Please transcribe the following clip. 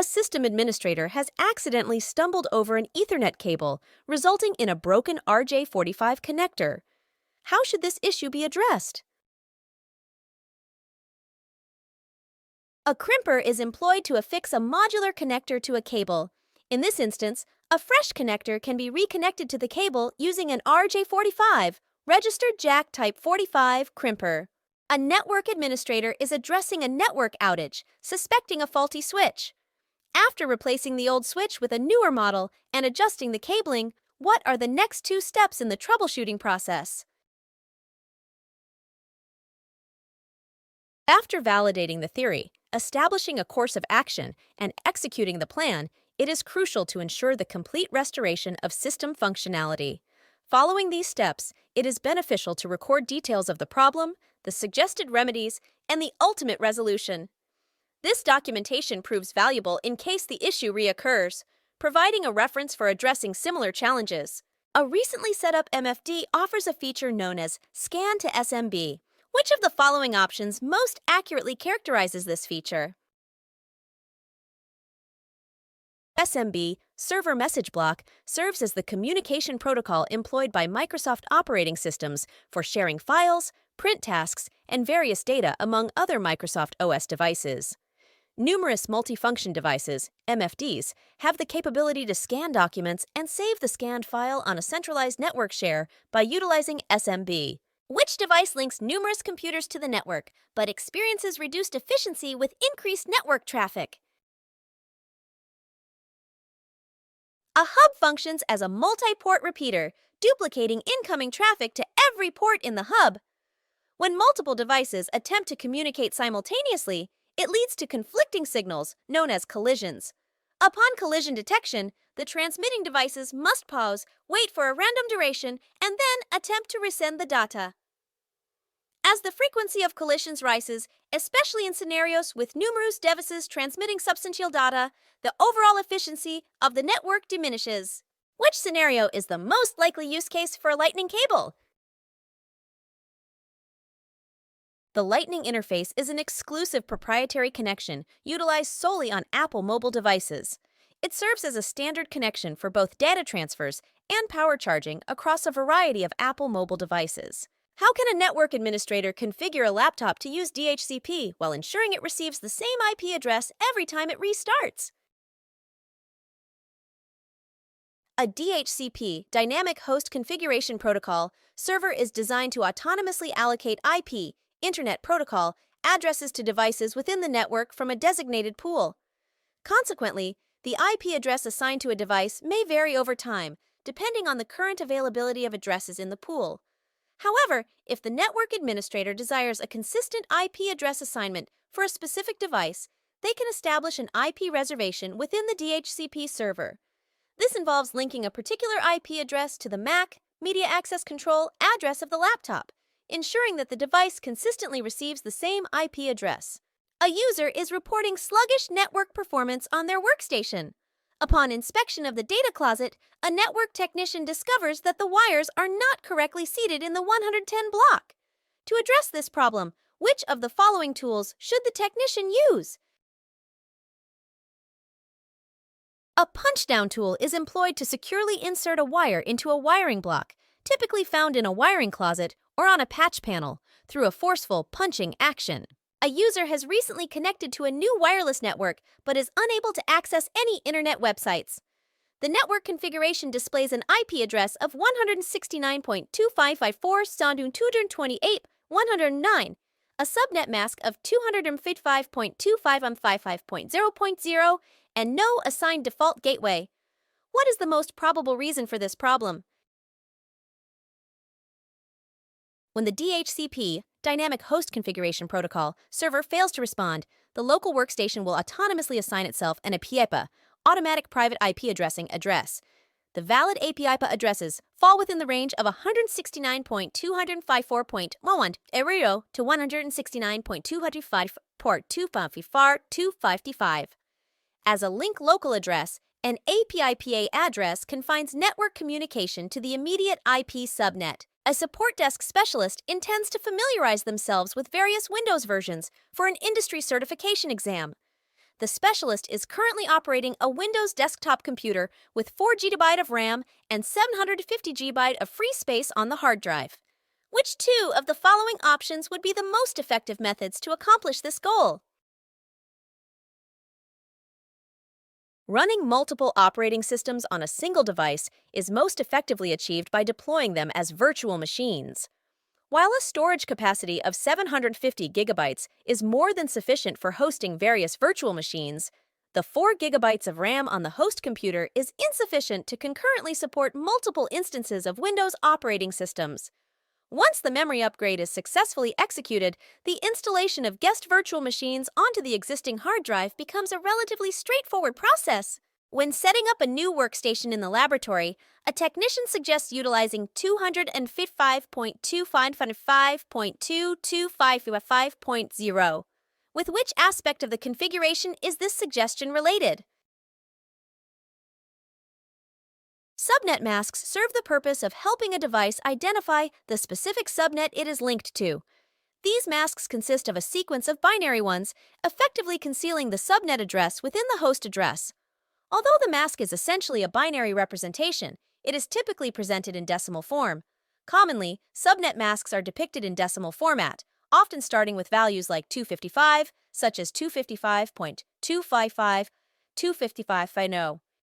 A system administrator has accidentally stumbled over an Ethernet cable, resulting in a broken RJ45 connector. How should this issue be addressed? A crimper is employed to affix a modular connector to a cable. In this instance, a fresh connector can be reconnected to the cable using an RJ45, registered jack type 45 crimper. A network administrator is addressing a network outage, suspecting a faulty switch. After replacing the old switch with a newer model and adjusting the cabling, what are the next two steps in the troubleshooting process? After validating the theory, establishing a course of action, and executing the plan, it is crucial to ensure the complete restoration of system functionality. Following these steps, it is beneficial to record details of the problem, the suggested remedies, and the ultimate resolution. This documentation proves valuable in case the issue reoccurs, providing a reference for addressing similar challenges. A recently set up MFD offers a feature known as Scan to SMB. Which of the following options most accurately characterizes this feature? SMB, Server Message Block, serves as the communication protocol employed by Microsoft operating systems for sharing files, print tasks, and various data among other Microsoft OS devices. Numerous multifunction devices, MFDs, have the capability to scan documents and save the scanned file on a centralized network share by utilizing SMB. Which device links numerous computers to the network, but experiences reduced efficiency with increased network traffic? A hub functions as a multi-port repeater, duplicating incoming traffic to every port in the hub. When multiple devices attempt to communicate simultaneously, it leads to conflicting signals, known as collisions. Upon collision detection, the transmitting devices must pause, wait for a random duration, and then attempt to resend the data. As the frequency of collisions rises, especially in scenarios with numerous devices transmitting substantial data, the overall efficiency of the network diminishes. Which scenario is the most likely use case for a Lightning cable? The Lightning interface is an exclusive proprietary connection utilized solely on Apple mobile devices. It serves as a standard connection for both data transfers and power charging across a variety of Apple mobile devices. How can a network administrator configure a laptop to use DHCP while ensuring it receives the same IP address every time it restarts? A DHCP, Dynamic Host Configuration Protocol, server is designed to autonomously allocate IP, Internet Protocol, addresses to devices within the network from a designated pool. Consequently, the IP address assigned to a device may vary over time, depending on the current availability of addresses in the pool. However, if the network administrator desires a consistent IP address assignment for a specific device, they can establish an IP reservation within the DHCP server. This involves linking a particular IP address to the MAC, Media Access Control, address of the laptop, ensuring that the device consistently receives the same IP address. A user is reporting sluggish network performance on their workstation. Upon inspection of the data closet, a network technician discovers that the wires are not correctly seated in the 110 block. To address this problem, which of the following tools should the technician use? A punch-down tool is employed to securely insert a wire into a wiring block, typically found in a wiring closet or on a patch panel, through a forceful punching action. A user has recently connected to a new wireless network but is unable to access any internet websites. The network configuration displays an IP address of 169.2554 Sandun 228.109, a subnet mask of 255.25.55.0.0, and no assigned default gateway. What is the most probable reason for this problem? When the DHCP, Dynamic Host Configuration Protocol, server fails to respond, the local workstation will autonomously assign itself an API, Automatic Private IP Addressing address. The valid API addresses fall within the range of 169.254.11 to 169.255.255. As a link local address, an API address confines network communication to the immediate IP subnet. A support desk specialist intends to familiarize themselves with various Windows versions for an industry certification exam. The specialist is currently operating a Windows desktop computer with 4 GB of RAM and 750 GB of free space on the hard drive. Which two of the following options would be the most effective methods to accomplish this goal? Running multiple operating systems on a single device is most effectively achieved by deploying them as virtual machines. While a storage capacity of 750 gigabytes is more than sufficient for hosting various virtual machines, the 4 gigabytes of RAM on the host computer is insufficient to concurrently support multiple instances of Windows operating systems. Once the memory upgrade is successfully executed, the installation of guest virtual machines onto the existing hard drive becomes a relatively straightforward process. When setting up a new workstation in the laboratory, a technician suggests utilizing 255.255.225.5.0. With which aspect of the configuration is this suggestion related? Subnet masks serve the purpose of helping a device identify the specific subnet it is linked to. These masks consist of a sequence of binary ones, effectively concealing the subnet address within the host address. Although the mask is essentially a binary representation, it is typically presented in decimal form. Commonly, subnet masks are depicted in decimal format, often starting with values like 255, such as 255.255, 255.0.